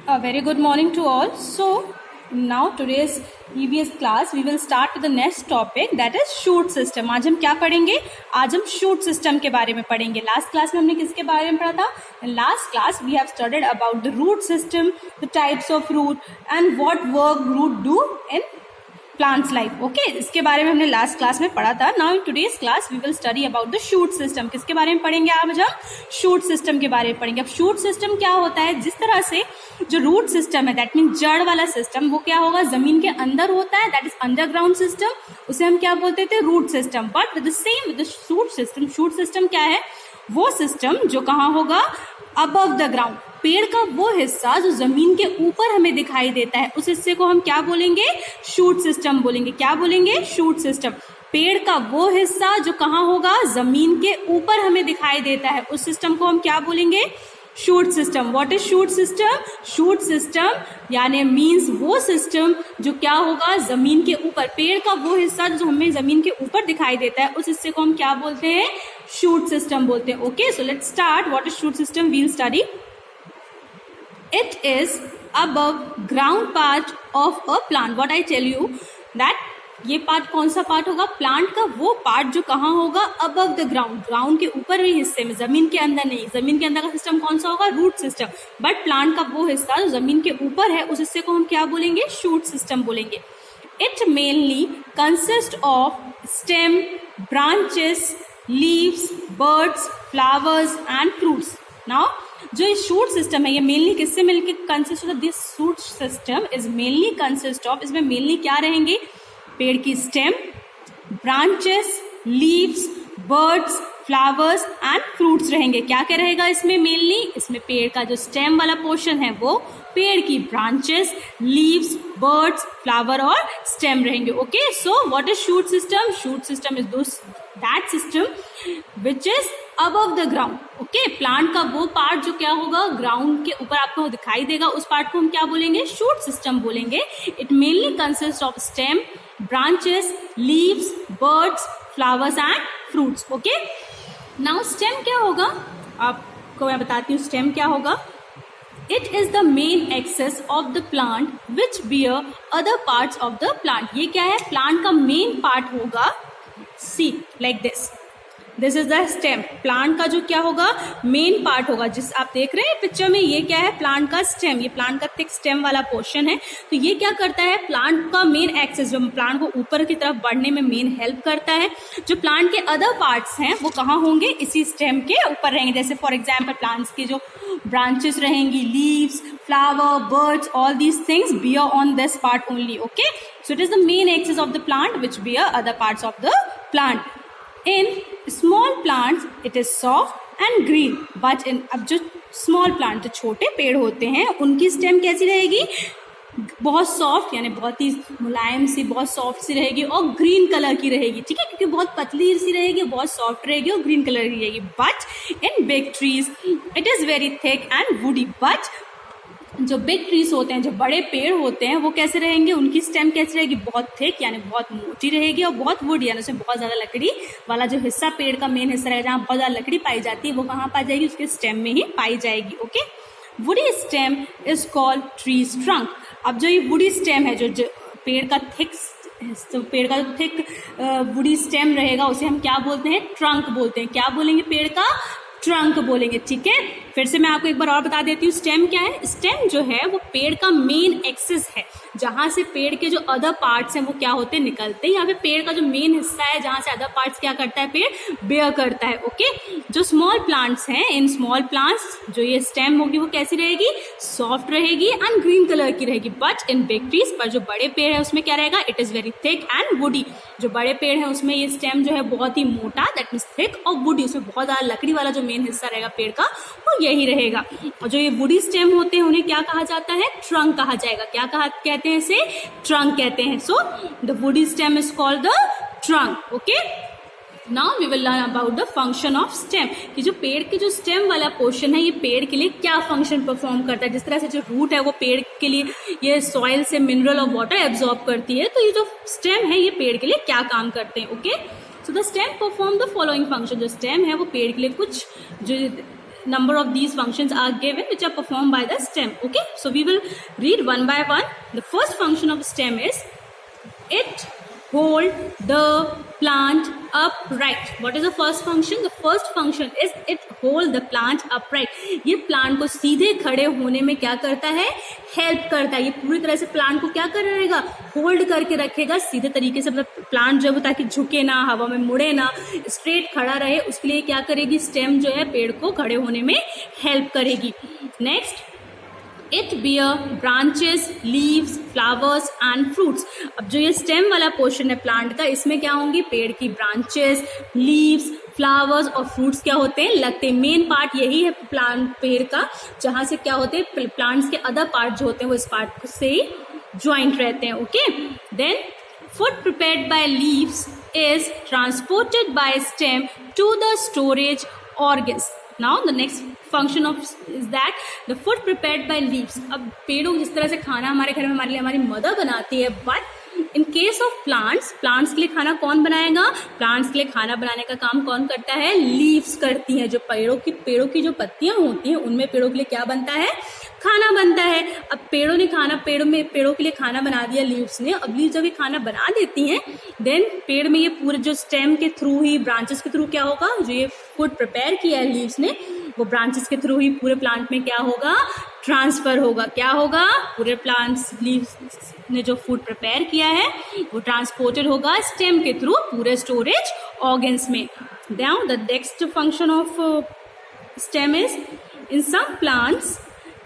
A very good morning to all. So now today's EVS class we will start with the next topic, that is shoot system. आज हम क्या पढ़ेंगे? आज हम shoot system के बारे में पढ़ेंगे. लास्ट क्लास में हमने किसके बारे में पढ़ा था? In last class we have studied about the root system, the types of root and what work root do in plants life. Okay, इसके बारे में हमने लास्ट क्लास में पढ़ा था. Now in today's class we will study about the shoot system. किसके बारे में पढ़ेंगे आज हम? शूट सिस्टम के बारे में पढ़ेंगे. अब शूट सिस्टम क्या होता है? जिस तरह से जो रूट सिस्टम है, दैट मीन जड़ वाला सिस्टम, वो क्या होगा? जमीन के अंदर होता है, दैट इज अंडरग्राउंड सिस्टम. उसे हम क्या बोलते थे? Root system. But with the same with the shoot system. Shoot system क्या है? वो सिस्टम जो कहाँ होगा? Above the ground. पेड़ का वो हिस्सा जो जमीन के ऊपर हमें दिखाई देता है, उस हिस्से को हम क्या बोलेंगे? शूट सिस्टम बोलेंगे. क्या बोलेंगे? Shoot system. पेड़ का वो हिस्सा जो कहाँ होगा? जमीन के ऊपर हमें दिखाई देता है, उस सिस्टम को हम क्या बोलेंगे? Shoot system. What is shoot system? Shoot system यानी मीन्स वो सिस्टम जो क्या होगा? जमीन के ऊपर. पेड़ का वो हिस्सा जो हमें जमीन के ऊपर दिखाई देता है, उस हिस्से को हम क्या बोलते हैं? शूट सिस्टम बोलते हैं. Okay, so let's start. What is shoot system? We'll study. It is above ground part of a plant. What I tell you that ये पार्ट कौन सा पार्ट होगा? प्लांट का वो पार्ट जो कहाँ होगा? Above the ground. ग्राउंड के ऊपर ही हिस्से में, जमीन के अंदर नहीं. जमीन के अंदर का सिस्टम कौन सा होगा? Root system. बट प्लांट का वो हिस्सा जो जमीन के ऊपर है, उस हिस्से को हम क्या बोलेंगे? शूट सिस्टम बोलेंगे. It mainly consists of stem, branches, leaves, birds, flowers and fruits. Now जो शूट सिस्टम है, ये मेनली किससे मिलकर कंसिस्ट होता है? This shoot system is mainly consist of, इसमें मेनली क्या रहेंगे? पेड़ की stem, branches, leaves, birds, flowers and fruits रहेंगे. क्या क्या रहेगा इसमें? मेनली इसमें पेड़ का जो स्टेम वाला पोर्शन है वो पेड़ की ब्रांचेस, लीव्स, बर्ड्स, फ्लावर और स्टेम रहेंगे. Okay, so what is shoot system? Shoot system is that system which is above the ground. Okay, plant का वो पार्ट जो क्या होगा? ग्राउंड के ऊपर आपको दिखाई देगा, उस पार्ट को हम क्या बोलेंगे? शूट सिस्टम बोलेंगे. It mainly consist of stem, branches, leaves, birds, flowers and fruits. Okay, now stem क्या होगा? आपको मैं बताती हूँ स्टेम क्या होगा. It is the main axis of the plant which bear other parts of the plant. ये क्या है? प्लांट का मेन पार्ट होगा. See, like this. This is the stem. Plant का जो क्या होगा? मेन पार्ट होगा. जिस आप देख रहे हैं पिक्चर में, ये क्या है? प्लांट का स्टेम. ये प्लांट का थिक स्टेम वाला पोर्शन है. तो ये क्या करता है? प्लांट का मेन एक्सेस, जो प्लांट को ऊपर की तरफ बढ़ने में मेन हेल्प करता है. जो प्लांट के अदर पार्ट्स हैं वो कहाँ होंगे? इसी स्टेम के ऊपर रहेंगे. जैसे फॉर एग्जाम्पल प्लांट्स की जो ब्रांचेस रहेंगी, leaves, flower, birds, all these things bear on this part only. Okay, so it is the main axis of the plant which bear other parts of the plant. In small plants it is soft and green, but in अब जो small plant, जो छोटे पेड़ होते हैं, उनकी stem कैसी रहेगी? बहुत सॉफ्ट, यानी बहुत ही मुलायम सी, बहुत सॉफ्ट सी रहेगी और ग्रीन कलर की रहेगी. ठीक है, क्योंकि बहुत पतली सी रहेगी, बहुत सॉफ्ट रहेगी और ग्रीन कलर की रहेगी. But in big trees it is very thick and woody. But जो बिग ट्रीज होते हैं, जो बड़े पेड़ होते हैं, वो कैसे रहेंगे? उनकी स्टेम कैसी रहेगी? बहुत थिक, यानी बहुत मोटी रहेगी और बहुत वुड, यानी उसमें बहुत ज़्यादा लकड़ी वाला जो हिस्सा, पेड़ का मेन हिस्सा रहेगा, जहाँ बहुत ज़्यादा लकड़ी पाई जाती है, वो कहाँ पाई जाएगी? उसके स्टेम में ही पाई जाएगी. Okay, woody stem is called trees trunk. अब जो ये वुडी स्टेम है, जो पेड़ का थिक, तो पेड़ का जो थिक वुडी स्टेम रहेगा, उसे हम क्या बोलते हैं? ट्रंक बोलते हैं. क्या बोलेंगे? पेड़ का ट्रंक बोलेंगे. ठीक है, फिर से मैं आपको एक बार और बता देती हूँ स्टेम क्या है. स्टेम जो है वो पेड़ का मेन एक्सिस है, जहां से पेड़ के जो अदर पार्ट्स हैं वो क्या होते हैं? निकलते हैं. यहाँ पे पेड़ का जो मेन हिस्सा है, जहां से अदर पार्ट्स क्या करता है? पेड़ बेयर करता है. ओके, जो स्मॉल प्लांट्स हैं, इन स्मॉल प्लांट्स जो ये स्टेम होगी वो कैसी रहेगी? सॉफ्ट रहेगी एंड ग्रीन कलर की रहेगी. बट इन बिग ट्रीज, पर जो बड़े पेड़ है उसमें क्या रहेगा? It is very thick and woody. जो बड़े पेड़ है उसमें ये स्टेम जो है बहुत ही मोटा, दैट मीन्स थिक और वुडी. उसमें बहुत ज़्यादा लकड़ी वाला जो मेन हिस्सा रहेगा पेड़ का, वो यही रहेगा. और जो ये वुडी स्टेम होते हैं उन्हें क्या कहा जाता है? ट्रंक कहा जाएगा. क्या कहते हैं इसे? ट्रंक कहते हैं. So the woody stem is called the trunk. Okay, now we will learn about the function of stem. कि जो पेड़ के जो स्टेम वाला पोर्शन है, ये पेड़ के लिए क्या फंक्शन परफॉर्म करता है. जिस तरह से जो रूट है वो पेड़ के लिए ये सॉइल से मिनरल और वाटर एब्जॉर्ब करती है, तो ये जो स्टेम है ये पेड़ के लिए क्या काम करते हैं. Okay, so the stem perform the following function. जो स्टेम है वो पेड़ के लिए कुछ जो number of these functions are given which are performed by the stem. Okay, so we will read one by one. The first function of stem is it hold the plant upright. What is the first function? The first function is it hold the plant upright. ये plant को सीधे खड़े होने में क्या करता है? Help करता है. ये पूरी तरह से प्लांट को क्या करेगा? होल्ड करके रखेगा सीधे तरीके से, मतलब प्लांट जो है ताकि झुके ना, हवा में मुड़े ना, स्ट्रेट खड़ा रहे, उसके लिए क्या करेगी? स्टेम जो है पेड़ को खड़े होने में हेल्प करेगी. Next, it bear branches, leaves, flowers and fruits. अब जो ये स्टेम वाला पोर्शन है प्लांट का, इसमें क्या होंगी? पेड़ की ब्रांचेस, लीव्स, फ्लावर्स और फ्रूट्स क्या होते हैं? लगते हैं. मेन पार्ट यही है प्लांट पेड़ का, जहां से क्या होते हैं? प्लांट्स के अदर पार्ट जो होते हैं वो इस पार्ट से ही ज्वाइंट रहते हैं. Okay, then food prepared by leaves is transported by stem to the storage organs. Now the next function of is that the food prepared by leaves. अब पेड़ों जिस तरह से खाना हमारे घर में हमारे लिए हमारी मदर बनाती है, but in case of plants के लिए खाना कौन बनाएगा? प्लांट्स के लिए खाना बनाने का काम कौन करता है? लीव्स करती हैं. जो पेड़ों की जो पत्तियां होती हैं उनमें पेड़ों के लिए क्या बनता है? खाना बनता है. अब पेड़ों के लिए खाना बना दिया लीव्स ने. अब लीव्स जब ये खाना बना देती हैं, देन पेड़ में ये पूरे जो स्टेम के थ्रू ही, ब्रांचेस के थ्रू क्या होगा? जो ये फूड प्रिपेयर किया है लीव्स ने, वो ब्रांचेस के थ्रू ही पूरे प्लांट में क्या होगा? ट्रांसफर होगा. क्या होगा? पूरे प्लांट्स लीव्स ने जो फूड प्रिपेयर किया है वो ट्रांसपोर्टेड होगा स्टेम के थ्रू पूरे स्टोरेज ऑर्गन्स में. Now the next function of stem is in some plants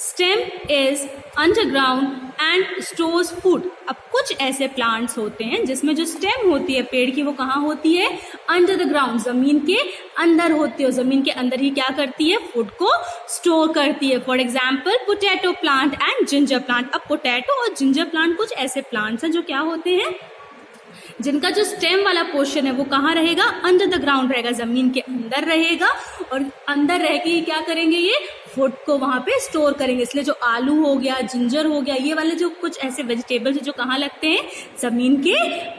stem is underground and stores food. अब कुछ ऐसे प्लांट्स होते हैं जिसमें जो स्टेम होती है पेड़ की वो कहाँ होती है? अंडर द ग्राउंड, जमीन के अंदर होती है. जमीन के अंदर ही क्या करती है? फूड को स्टोर करती है. For example potato plant and ginger plant. अब पोटैटो और जिंजर प्लांट कुछ ऐसे प्लांट्स हैं जो क्या होते हैं? जिनका जो स्टेम वाला पोर्शन है वो कहाँ रहेगा? अंडर द ग्राउंड रहेगा, जमीन के अंदर रहेगा. और अंदर रह के क्या करेंगे? ये फूड को वहां पे स्टोर करेंगे. इसलिए जो आलू हो गया, जिंजर हो गया, ये वाले जो कुछ ऐसे वेजिटेबल्स जो कहाँ लगते हैं? जमीन के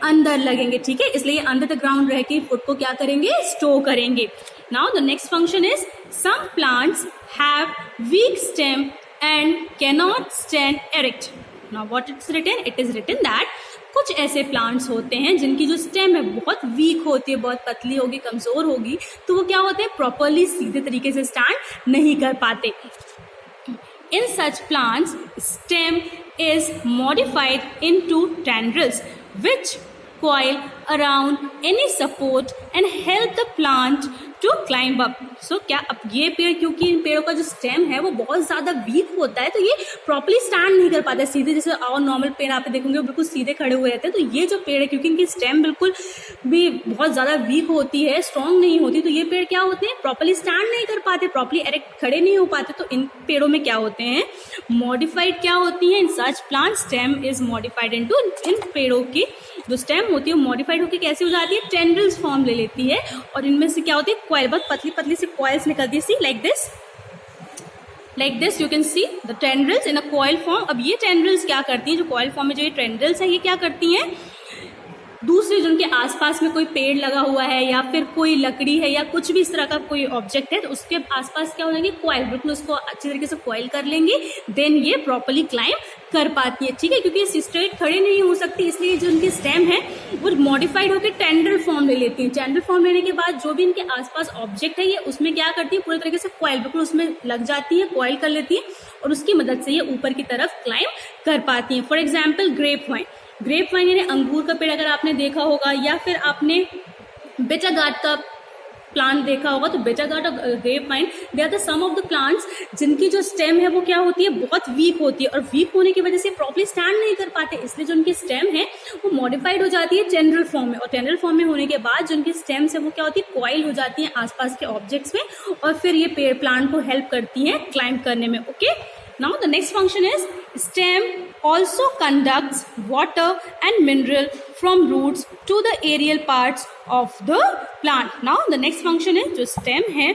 अंदर लगेंगे. ठीक है, इसलिए अंडर द ग्राउंड रह के फूड को क्या करेंगे? स्टोर करेंगे. Now the next function is some plants have weak stem and cannot stand erect. Now what it's written? It is written that कुछ ऐसे प्लांट्स होते हैं जिनकी जो स्टेम है बहुत वीक होती है, बहुत पतली होगी, कमजोर होगी, तो वो क्या होते हैं? प्रॉपरली सीधे तरीके से स्टैंड नहीं कर पाते. In such plants stem is modified into tendrils which coil around any support and help the plant to climb up. So क्या अब ये पेड़, क्योंकि इन पेड़ों का जो स्टेम है वो बहुत ज्यादा वीक होता है, तो ये प्रॉपर्ली स्टैंड नहीं कर पाता है सीधे. जैसे और नॉर्मल पेड़ आप देखोगे वो बिल्कुल सीधे खड़े हुए रहते हैं, तो ये जो पेड़ है क्योंकि इनकी स्टेम बिल्कुल भी बहुत ज्यादा वीक होती है, स्ट्रांग नहीं होती, तो ये पेड़ क्या होते हैं? प्रॉपर्ली स्टैंड नहीं कर पाते, प्रॉपर्ली एरेक्ट खड़े नहीं हो पाते. तो इन पेड़ों में क्या होते हैं? मॉडिफाइड क्या होती है? In such plant stem is modified into, इन पेड़ों की जो स्टेम होती है वो मॉडिफाइड होकर कैसे हो जाती है? टेंड्रिल्स फॉर्म ले लेती है. और इनमें से क्या होती है? कॉइल, बहुत पतली पतली सी कॉइल्स निकलती है. See like this you can see the tendrils in a coil form. अब ये टेंड्रिल्स क्या करती हैं? जो कॉइल फॉर्म में जो ये टेंड्रिल्स है ये क्या करती हैं? दूसरे जिनके आसपास में कोई पेड़ लगा हुआ है या फिर कोई लकड़ी है या कुछ भी इस तरह का कोई ऑब्जेक्ट है, तो उसके आसपास क्या हो जाएंगे? कॉइल, बिल्कुल उसको अच्छी तरीके से कॉइल कर लेंगे, देन ये प्रॉपर्ली क्लाइंब कर पाती है. ठीक है, क्योंकि ये स्ट्रेट खड़े नहीं हो सकती, इसलिए जो उनकी स्टेम है वो मॉडिफाइड होकर टेंड्रिल फॉर्म ले लेती है. टेंड्रिल फॉर्म लेने के बाद जो भी इनके आसपास ऑब्जेक्ट है ये उसमें क्या करती है? पूरे तरीके से कॉइल, बिल्कुल उसमें लग जाती है, कॉइल कर लेती है और उसकी मदद से ये ऊपर की तरफ क्लाइंब कर पाती है. फॉर एग्जाम्पल ग्रेप वाइन यानी अंगूर का पेड़ अगर आपने देखा होगा, या फिर आपने बेटा गार्ड का प्लांट देखा होगा, तो बेटा गार्ड और grape vine they are the some of the plants जिनकी जो स्टेम है वो क्या होती है? बहुत वीक होती है. और वीक होने की वजह से प्रॉपर्ली स्टैंड नहीं कर पाते, इसलिए जो उनकी स्टेम है वो मॉडिफाइड हो जाती है टेंड्रिल फॉर्म में. और टेंड्रिल फॉर्म में होने के बाद जो उनकी स्टेम्स है वो क्या होती है? कॉइल हो जाती है आसपास के ऑब्जेक्ट्स में, और फिर ये पेड़ प्लांट को हेल्प करती है क्लाइंब करने में. Okay, now the next function is stem also conducts water and mineral from roots to the aerial parts of the plant. Now the next function is जो stem है,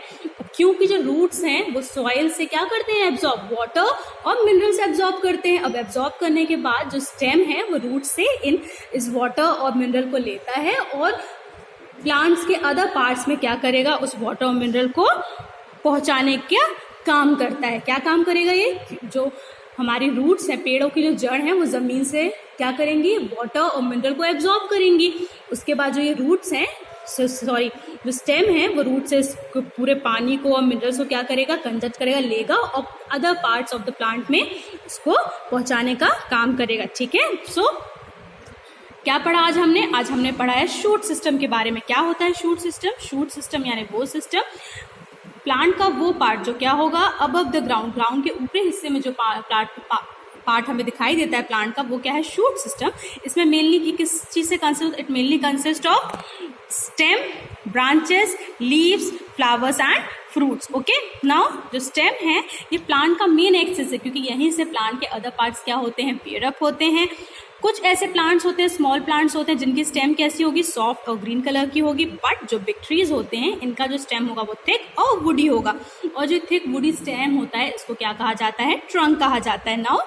क्योंकि जो roots हैं वो soil से क्या करते हैं? absorb water और minerals absorb करते हैं. अब absorb करने के बाद जो stem है वो roots से इस water और mineral को लेता है और plants के other parts में क्या करेगा? उस water और mineral को पहुंचाने का काम करता है। क्या काम करेगा ये? जो हमारी रूट्स है, पेड़ों की जो जड़ है, वो जमीन से क्या करेंगी? वाटर और मिनरल को एब्जॉर्ब करेंगी। उसके बाद जो ये रूट्स हैं, जो स्टेम है, वो रूट से पूरे पानी को और मिनरल्स को क्या करेगा? कंडक्ट करेगा, लेगा और other parts of the plant में उसको पहुंचाने का काम करेगा। ठीक है, सो क्या पढ़ा आज हमने? आज हमने पढ़ा है शूट सिस्टम के बारे में। क्या होता है शूट सिस्टम? शूट सिस्टम यानी वो सिस्टम, प्लांट का वो पार्ट जो क्या होगा? अबव द ग्राउंड, ग्राउंड के ऊपरी हिस्से में जो पार्ट हमें दिखाई देता है प्लांट का, वो क्या है? Shoot system. इसमें मेनली किस चीज से consist? It mainly consist of stem, branches, leaves, flowers and fruits. Okay, now जो स्टेम है ये प्लांट का मेन एक्सिस है, क्योंकि यहीं से प्लांट के अदर पार्ट्स क्या होते हैं? पेयर अप होते हैं। कुछ ऐसे प्लांट्स होते हैं, स्मॉल प्लांट्स होते हैं, जिनकी स्टेम कैसी होगी? सॉफ्ट और ग्रीन कलर की होगी। बट जो बिग ट्रीज होते हैं, इनका जो स्टेम होगा वो थिक और वुडी होगा। और जो थिक वुडी स्टेम होता है, इसको क्या कहा जाता है? ट्रंक कहा जाता है। Now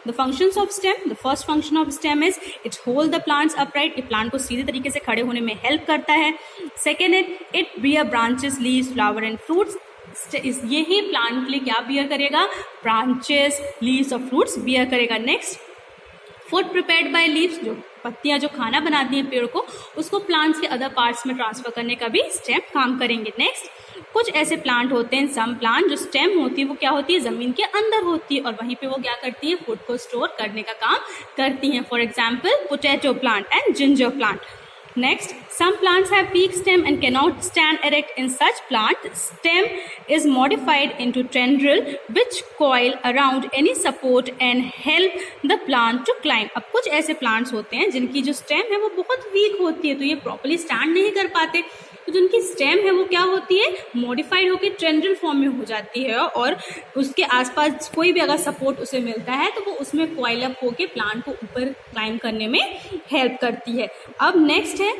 the functions of stem, the first function of stem is it hold the plants upright, ये प्लांट को सीधे तरीके से खड़े होने में हेल्प करता है। Second it bear branches, leaves, flower and fruits, यही प्लांट के लिए क्या बियर करेगा? ब्रांचेस, लीव्स और फ्रूट्स बियर करेगा। Next, food prepared by leaves, जो पत्तियां जो खाना बनाती हैं पेड़ को, उसको प्लांट्स के अदर पार्ट्स में ट्रांसफर करने का भी स्टेम काम करेंगे। नेक्स्ट, कुछ ऐसे प्लांट होते हैं, सम प्लांट, जो स्टेम होती है वो क्या होती है? जमीन के अंदर होती है और वहीं पे वो क्या करती है? फूड को स्टोर करने का काम करती हैं। For example potato plant and ginger plant. Next, some plants have weak stem and cannot stand erect. In such plant, stem is modified into tendril which coil around any support and help the plant to climb. अब कुछ ऐसे plants होते हैं जिनकी जो stem है वो बहुत weak होती है, तो ये properly stand नहीं कर पाते। तो जिनकी स्टेम है वो क्या होती है? मॉडिफाइड होकर ट्रेंड्रिल फॉर्म में हो जाती है और उसके आसपास कोई भी अगर सपोर्ट उसे मिलता है तो वो उसमें कॉइल अप होकर प्लांट को ऊपर क्लाइंब करने में हेल्प करती है। अब नेक्स्ट है,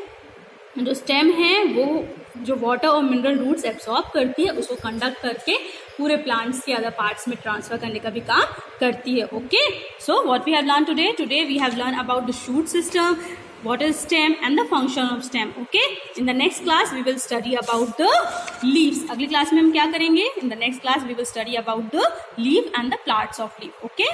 जो स्टेम है वो जो वाटर और मिनरल रूट्स एब्सॉर्ब करती है, उसको कंडक्ट करके पूरे प्लांट्स के अदर पार्ट्स में ट्रांसफर करने का भी काम करती है। Okay, so what we have learn today we have learn about the shoot system, what is stem and the function of stem. Okay, in the next class we will study about the leaves. अगली class में हम क्या करेंगे? In the next class we will study about the leaf and the parts of leaf. Okay.